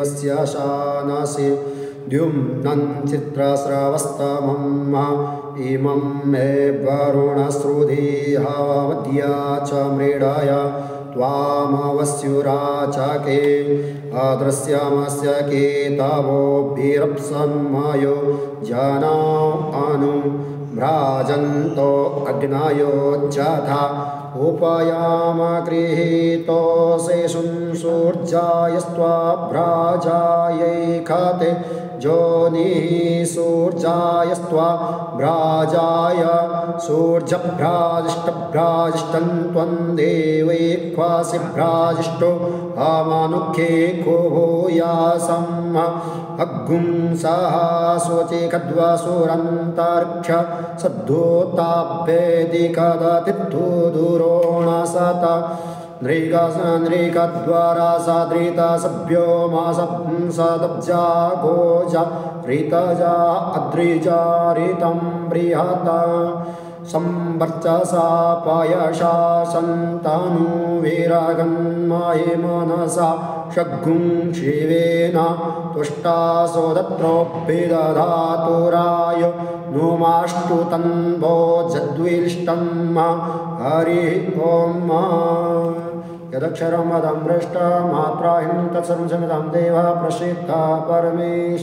देवस्य शानसि द्युम्नं चित्रस्रवस्तमम् इमं मे वरुणश्रुधी हवमद्या च मृडाय त्वामवस्युराचके अदृश्यमस्य केतवोभिरप्सन्मयो जना अनु भ्राजन्तो अग्नयो जथा उपयाम गृहीतोऽसि सूर्यायस्त्वा भ्राजायैखते जोनिः सूर्यायस्त्वा भ्राजाय सूर्यभ्राजिष्टभ्राजिष्टं त्वं देवैक्वासि भ्राजिष्टो अमानुखे को भूयासम् अग्गुं सह स्वचिखद्वसुरन्तरिक्ष सद्धोताभ्येदिकदतित्थु दुरोणसत नृगद्वारा सदृता सभ्यो मासदब्जा गोजा ऋतजा अद्रिजा ऋतं बृहत् संवर्चसा पयसा सन्तानु विरगन्महि मनसा शग्गुं शिवेन तुष्टासो दत्रोऽभिदधातुराय नुमाष्टु तन्वो जद्विष्टं हरिः ॐ यदक्षरं वदं भ्रष्टमात्राहीनं तत्सर्वं क्षम्यतां देवः प्रसीद परमेश्वरः।